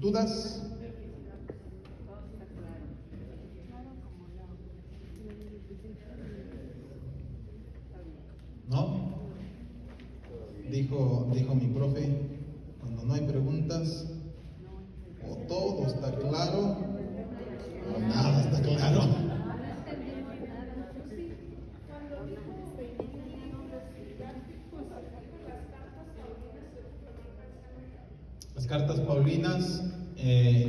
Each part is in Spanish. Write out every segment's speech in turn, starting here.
¿Dudas? ¿No? Dijo mi profe, cuando no hay preguntas, o todo está claro, o nada está claro. Las cartas paulinas,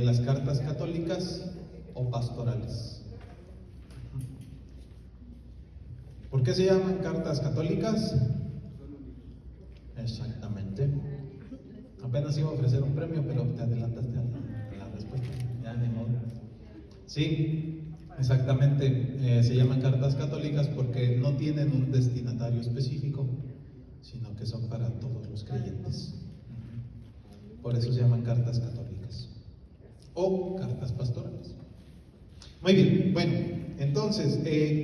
las cartas católicas o pastorales. ¿Por qué se llaman cartas católicas? Exactamente. Apenas iba a ofrecer un premio, pero te adelantaste a la respuesta. Ya de modo. Sí, exactamente. Se llaman cartas católicas porque no tienen un destinatario específico, sino que son para todos los creyentes. Por eso se llaman cartas católicas o cartas pastorales. Muy bien, bueno, entonces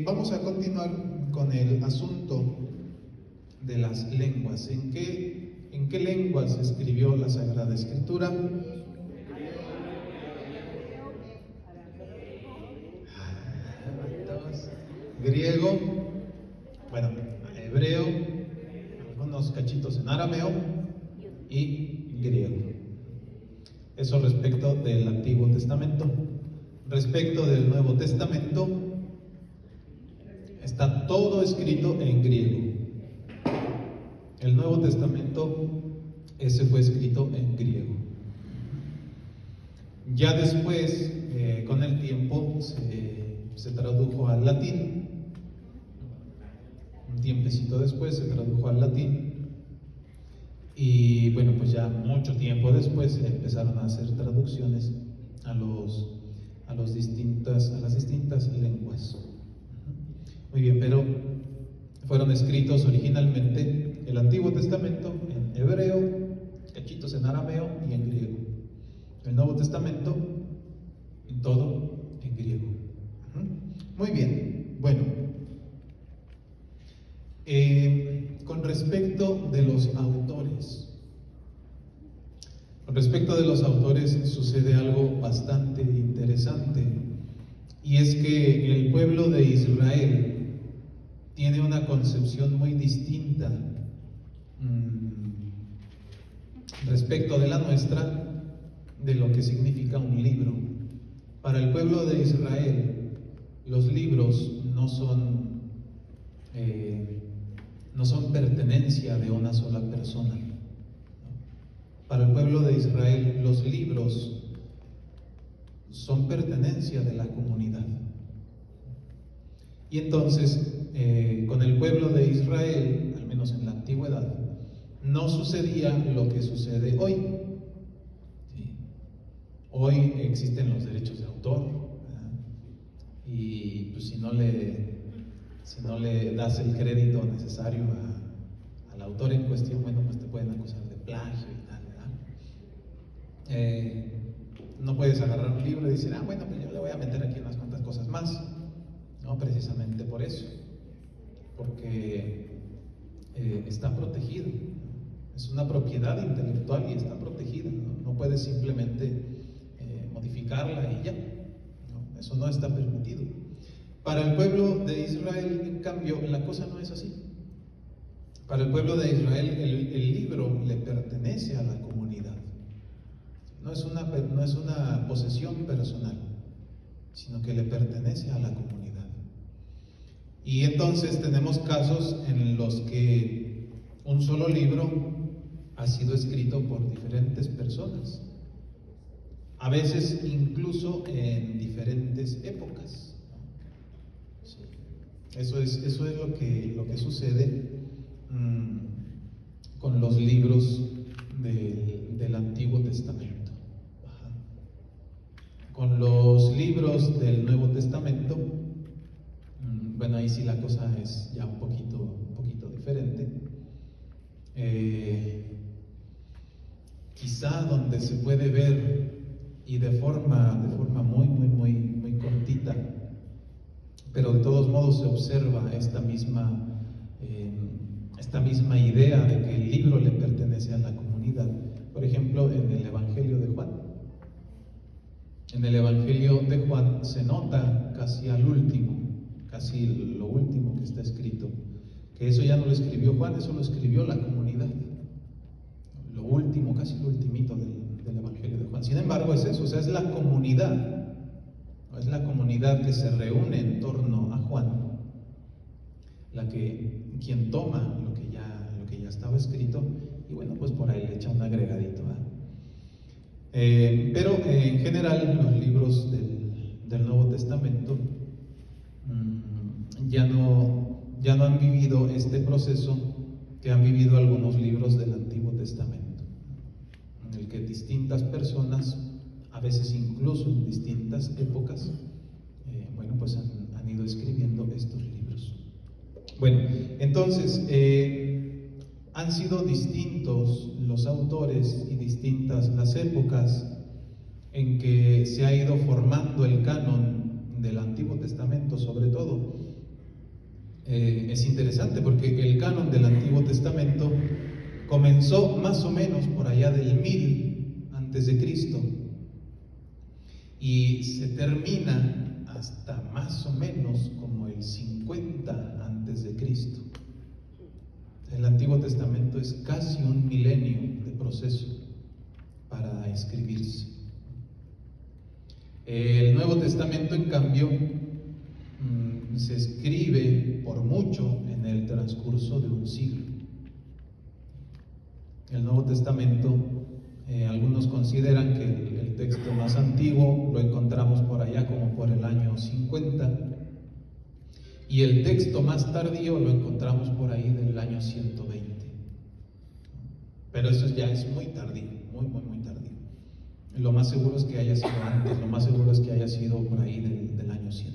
vamos a continuar con el asunto de las lenguas. ¿En qué lenguas escribió la Sagrada Escritura? Griego, bueno, hebreo, algunos cachitos en arameo y griego. Eso respecto del Antiguo Testamento. Respecto del Nuevo Testamento, está todo escrito en griego. El Nuevo Testamento, ese fue escrito en griego. Ya después, con el tiempo, se tradujo al latín. Un tiempecito después se tradujo al latín. Y bueno, pues ya mucho tiempo después empezaron a hacer traducciones a las distintas lenguas. Muy bien, pero fueron escritos originalmente el Antiguo Testamento en hebreo, cachitos en arameo y en griego. El Nuevo Testamento, todo en griego. Muy bien, bueno. Con respecto de los autores, sucede algo bastante interesante, y es que el pueblo de Israel tiene una concepción muy distinta respecto de la nuestra de lo que significa un libro. Para el pueblo de Israel, los libros no son pertenencia de una sola persona. Para el pueblo de Israel, los libros son pertenencia de la comunidad. Y entonces, con el pueblo de Israel, al menos en la antigüedad, no sucedía lo que sucede hoy. ¿Sí? Hoy existen los derechos de autor, ¿verdad? Y pues si no le das el crédito necesario al autor en cuestión, bueno, pues te pueden acusar de plagio y tal, ¿verdad? No puedes agarrar un libro y decir, bueno, pues yo le voy a meter aquí unas cuantas cosas más. No, precisamente por eso, porque está protegido. Es una propiedad intelectual y está protegida. No puedes simplemente modificarla y ya. No, eso no está permitido. Para el pueblo de Israel, en cambio, la cosa no es así. Para el pueblo de Israel, el libro le pertenece a la comunidad. No es una posesión personal, sino que le pertenece a la comunidad. Y entonces tenemos casos en los que un solo libro ha sido escrito por diferentes personas, a veces incluso en diferentes épocas. Sí. Eso es lo que sucede con los libros del Antiguo Testamento. Con los libros del Nuevo Testamento, bueno, ahí sí la cosa es ya un poquito diferente. Quizá donde se puede ver, y de forma muy cortita, pero de todos modos se observa esta misma idea de que el libro le pertenece a la comunidad. Por ejemplo, en el Evangelio de Juan. En el Evangelio de Juan se nota casi al último, casi lo último que está escrito, que eso ya no lo escribió Juan, eso lo escribió la comunidad. Lo último, casi lo ultimito del Evangelio de Juan. Sin embargo, es eso, o sea, es la comunidad que se reúne en torno a Juan, quien toma lo que ya estaba escrito, y bueno, pues por ahí le echa un agregadito, ¿verdad? Pero en general los libros del Nuevo Testamento ya no han vivido este proceso que han vivido algunos libros del Antiguo Testamento, en el que distintas personas, a veces incluso en distintas épocas, bueno, pues han ido escribiendo estos libros. Bueno, entonces han sido distintos los autores y distintas las épocas en que se ha ido formando el canon del Antiguo Testamento, sobre todo. Es interesante porque el canon del Antiguo Testamento comenzó más o menos por allá del 1000 antes de Cristo y se termina hasta más o menos como el 50 antes de Cristo. El Antiguo Testamento es casi un milenio de proceso para escribirse. El Nuevo Testamento, en cambio, se escribe por mucho en el transcurso de un siglo. El Nuevo Testamento, algunos consideran que el texto más antiguo lo encontramos por allá como por el año 50, y el texto más tardío lo encontramos por ahí del año 120. Pero eso ya es muy tardío, muy tardío. Lo más seguro es que haya sido antes, lo más seguro es que haya sido por ahí del año 100.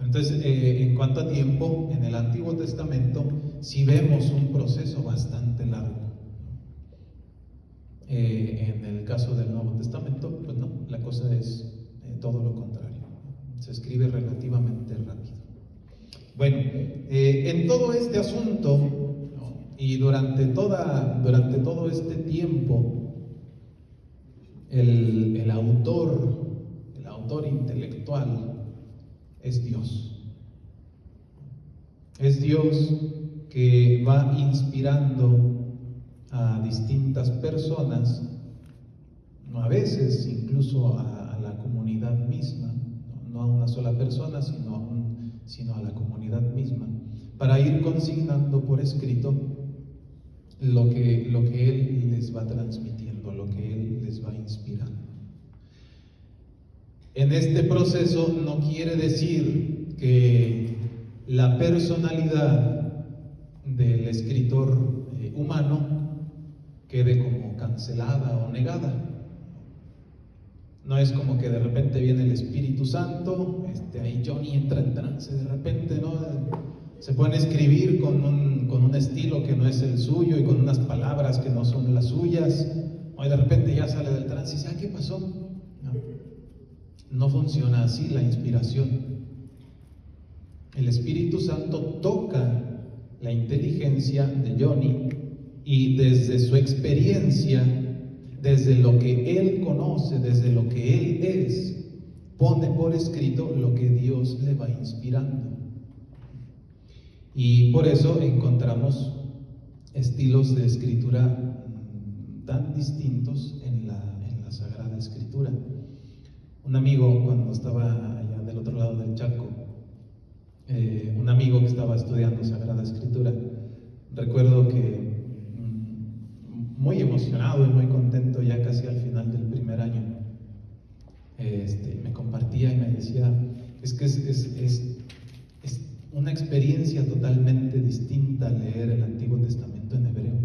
Entonces, en cuanto a tiempo, en el Antiguo Testamento sí vemos un proceso bastante largo. En el caso del Nuevo Testamento, pues no, la cosa es todo lo contrario. Se escribe relativamente rápido. Bueno, en todo este asunto, ¿no? Y durante todo este tiempo, el autor intelectual es Dios. Es Dios que va inspirando a distintas personas, a veces incluso a la comunidad misma, no a una sola persona, sino a la comunidad misma, para ir consignando por escrito lo que Él les va transmitiendo, lo que Él les va inspirando. En este proceso no quiere decir que la personalidad del escritor humano quede como cancelada o negada. No es como que de repente viene el Espíritu Santo, ahí Johnny entra en trance de repente, ¿no? Se pone a escribir con un estilo que no es el suyo y con unas palabras que no son las suyas, y de repente ya sale del trance y dice, ¿qué pasó? No funciona así la inspiración. El Espíritu Santo toca la inteligencia de Johnny y desde su experiencia, desde lo que él conoce, desde lo que él es, pone por escrito lo que Dios le va inspirando. Y por eso encontramos estilos de escritura tan distintos en la Sagrada Escritura. Un amigo, cuando estaba allá del otro lado del Chaco, un amigo que estaba estudiando Sagrada Escritura, recuerdo que muy emocionado y muy contento ya casi al final del primer año, me compartía y me decía, es una experiencia totalmente distinta leer el Antiguo Testamento en hebreo.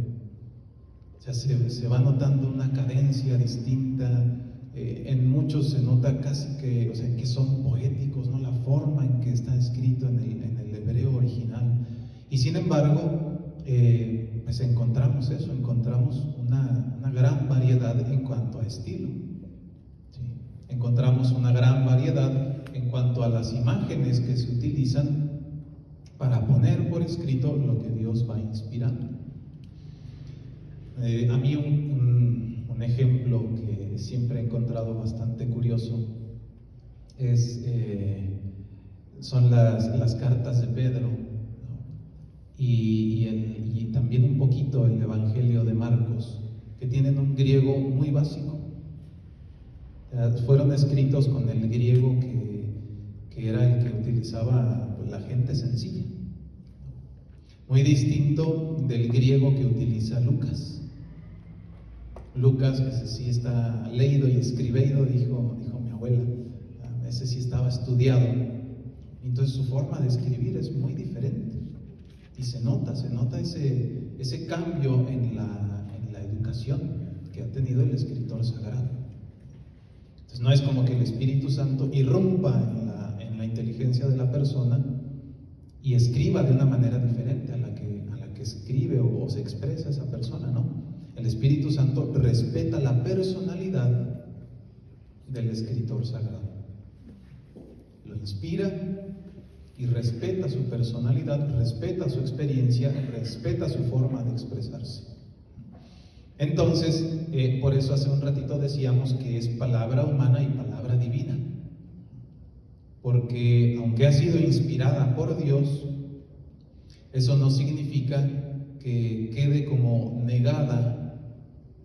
O sea, se va notando una cadencia distinta, en muchos se nota casi que, o sea, que son poéticos, ¿no? La forma en que está escrito en el hebreo original. Y sin embargo, pues encontramos eso, encontramos una gran variedad en cuanto a estilo, ¿sí? Encontramos una gran variedad en cuanto a las imágenes que se utilizan para poner por escrito lo que Dios va inspirando. A mí Un ejemplo que siempre he encontrado bastante curioso son las cartas de Pedro, ¿no? Y también un poquito el Evangelio de Marcos, que tienen un griego muy básico. Fueron escritos con el griego que era el que utilizaba la gente sencilla, muy distinto del griego que utiliza Lucas. Lucas, ese sí está leído y escribido, dijo mi abuela, ese sí estaba estudiado. Entonces su forma de escribir es muy diferente y se nota ese cambio en la educación que ha tenido el escritor sagrado. Entonces no es como que el Espíritu Santo irrumpa en la inteligencia de la persona y escriba de una manera diferente a la que escribe o se expresa esa persona, ¿no? El Espíritu Santo respeta la personalidad del escritor sagrado. Lo inspira y respeta su personalidad, respeta su experiencia, respeta su forma de expresarse. Entonces, por eso hace un ratito decíamos que es palabra humana y palabra divina. Porque aunque ha sido inspirada por Dios, eso no significa que quede como negada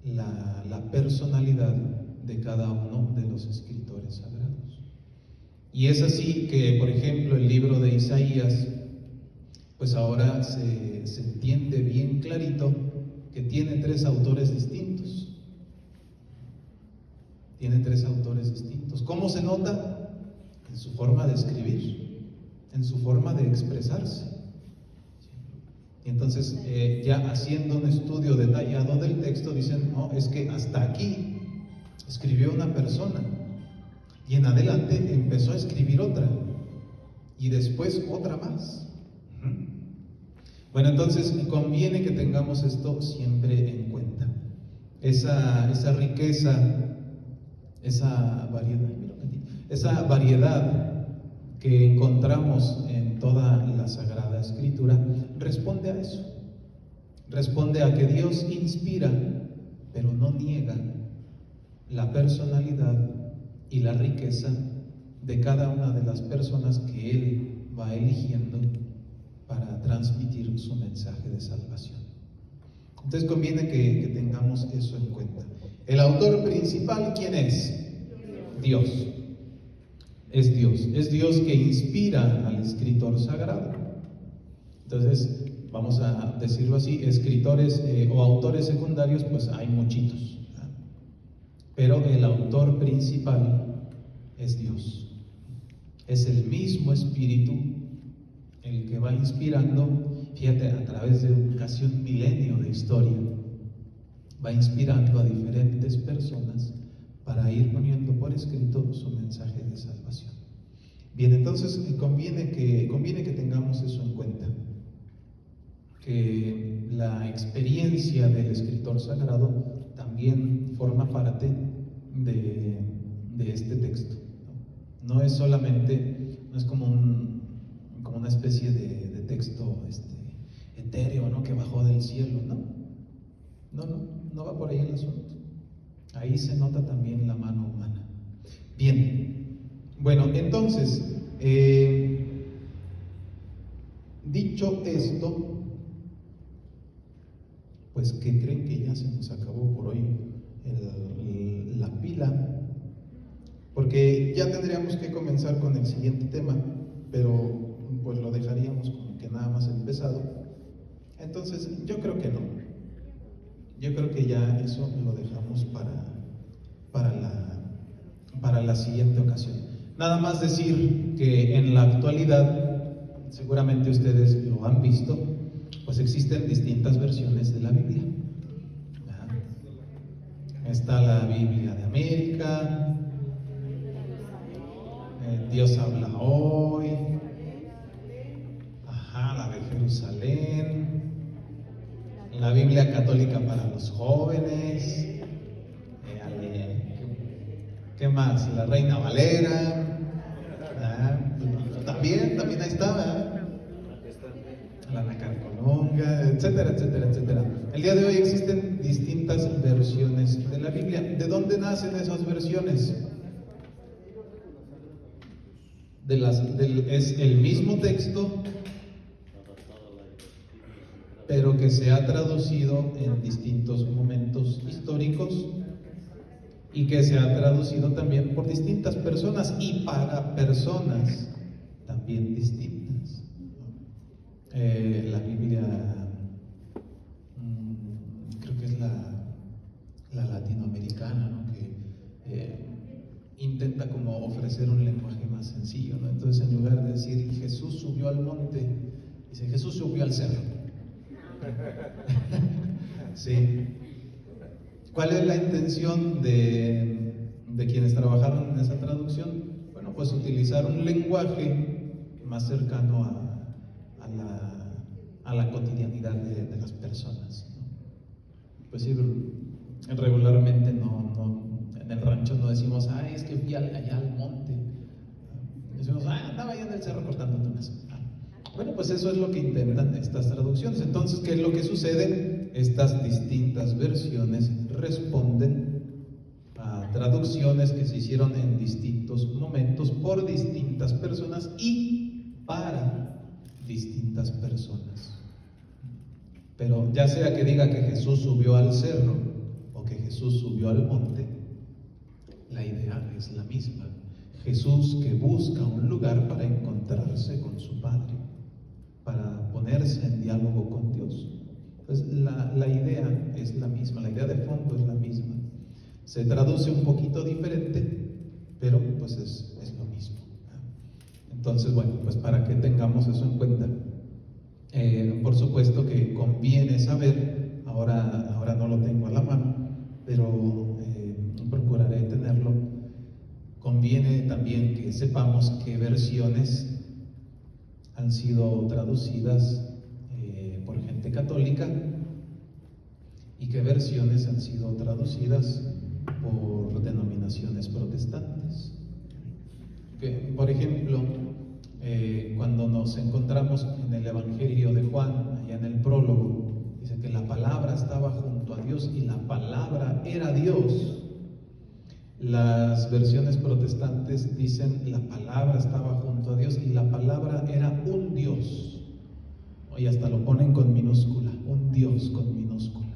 la personalidad de cada uno de los escritores sagrados. Y es así que, por ejemplo, el libro de Isaías, pues ahora se entiende bien clarito que tiene tres autores distintos. Tiene tres autores distintos. ¿Cómo se nota? En su forma de escribir, en su forma de expresarse. Y entonces, ya haciendo un estudio detallado del texto, dicen, no, es que hasta aquí escribió una persona y en adelante empezó a escribir otra y después otra más. Bueno, entonces conviene que tengamos esto siempre en cuenta. Esa riqueza, esa variedad que encontramos en toda la Sagrada Escritura responde a eso. Responde a que Dios inspira, pero no niega la personalidad y la riqueza de cada una de las personas que Él va eligiendo para transmitir su mensaje de salvación. Entonces conviene que tengamos eso en cuenta. El autor principal, ¿quién es? Dios. Es Dios que inspira al escritor sagrado. Entonces, vamos a decirlo así, escritores o autores secundarios, pues hay muchitos, ¿verdad? Pero el autor principal es Dios. Es el mismo Espíritu el que va inspirando, fíjate, a través de casi un milenio de historia, va inspirando a diferentes personas para ir poniendo por escrito su mensaje de salvación. Bien, entonces conviene que tengamos eso en cuenta, que la experiencia del escritor sagrado también forma parte de este texto. No es solamente, no es como una especie de texto etéreo, ¿no?, que bajó del cielo, no va por ahí el asunto. Ahí se nota también la mano humana. Bien, bueno, entonces, dicho esto, pues ¿qué creen? Que ya se nos acabó por hoy la pila, porque ya tendríamos que comenzar con el siguiente tema, pero pues lo dejaríamos como que nada más empezado. Entonces, yo creo que no. Yo creo que ya eso lo dejamos para la siguiente ocasión. Nada más decir que en la actualidad, seguramente ustedes lo han visto, pues existen distintas versiones de la Biblia. Está la Biblia de América, Dios habla hoy, la de Jerusalén, la Biblia católica para los jóvenes, ¿qué más? La Reina Valera, también ahí está, la Nacarcolonga, etc. etcétera, etcétera, etcétera. El día de hoy existen distintas versiones de la Biblia. ¿De dónde nacen esas versiones? Es el mismo texto, pero que se ha traducido en distintos momentos históricos y que se ha traducido también por distintas personas y para personas también distintas. La Biblia, creo que es la latinoamericana, ¿no? Que intenta como ofrecer un lenguaje más sencillo, ¿no? Entonces, en lugar de decir Jesús subió al monte, dice Jesús subió al cerro. Sí. ¿Cuál es la intención de quienes trabajaron en esa traducción? Bueno, pues utilizar un lenguaje más cercano a la cotidianidad de las personas, ¿no? Pues sí, regularmente en el rancho no decimos, es que fui allá al monte. Decimos, andaba allá en el cerro cortando tunas. Bueno, pues eso es lo que intentan estas traducciones. Entonces, ¿qué es lo que sucede? Estas distintas versiones responden a traducciones que se hicieron en distintos momentos por distintas personas y para distintas personas. Pero ya sea que diga que Jesús subió al cerro o que Jesús subió al monte, la idea es la misma. Jesús que busca un lugar para encontrarse con su Padre, para ponerse en diálogo con Dios. Entonces la idea es la misma, la idea de fondo es la misma. Se traduce un poquito diferente, pero pues es lo mismo. Entonces, bueno, pues para que tengamos eso en cuenta. Por supuesto que conviene saber, ahora no lo tengo a la mano, pero procuraré tenerlo. Conviene también que sepamos qué versiones han sido traducidas por gente católica y qué versiones han sido traducidas por denominaciones protestantes. Por ejemplo, cuando nos encontramos en el Evangelio de Juan, allá en el prólogo, dice que la palabra estaba junto a Dios y la palabra era Dios. Las versiones protestantes dicen la palabra estaba junto a Dios y la palabra era un Dios. Y hasta lo ponen con minúscula, un Dios con minúscula.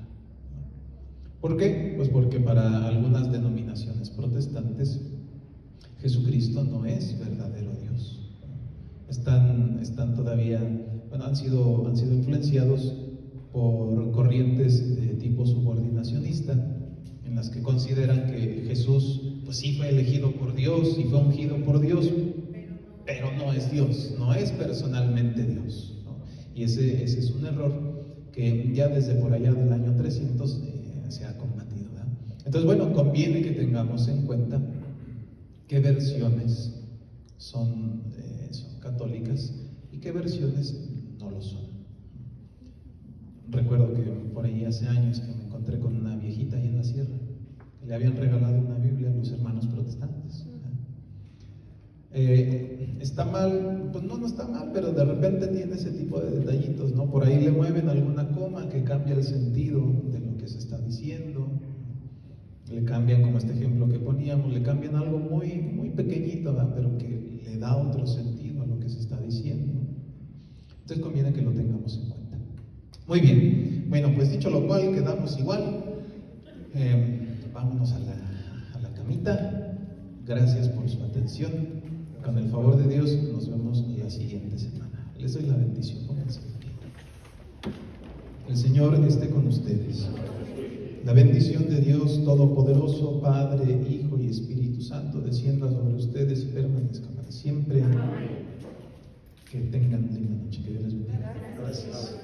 ¿Por qué? Pues porque para algunas denominaciones protestantes Jesucristo no es verdadero Dios. Están todavía, bueno, han sido influenciados por corrientes de tipo subordinacionista, en las que consideran que Jesús, pues sí fue elegido por Dios y fue ungido por Dios, pero no es Dios, no es personalmente Dios, ¿no? Y ese es un error que ya desde por allá del año 300 se ha combatido, ¿verdad? Entonces, bueno, conviene que tengamos en cuenta qué versiones son católicas y qué versiones no lo son. Recuerdo que por ahí hace años que me encontré con una viejita ahí en la sierra, que le habían regalado una Biblia a los hermanos protestantes. ¿Está mal? Pues no está mal, pero de repente tiene ese tipo de detallitos, ¿no? Por ahí le mueven alguna coma que cambia el sentido de lo que se está diciendo, le cambian, como este ejemplo que poníamos, le cambian algo muy, muy pequeñito, ¿verdad? Pero que le da otro sentido a lo que se está diciendo. Entonces conviene que lo tengamos en cuenta. Muy bien, bueno, pues dicho lo cual, quedamos igual. Vámonos a la camita. Gracias por su atención. Con el favor de Dios, nos vemos la siguiente semana. Les doy la bendición. Pónganse. El Señor esté con ustedes. La bendición de Dios Todopoderoso, Padre, Hijo y Espíritu Santo, descienda sobre ustedes y permanezca para siempre. Que tengan linda noche. Que Dios les bendiga. Gracias.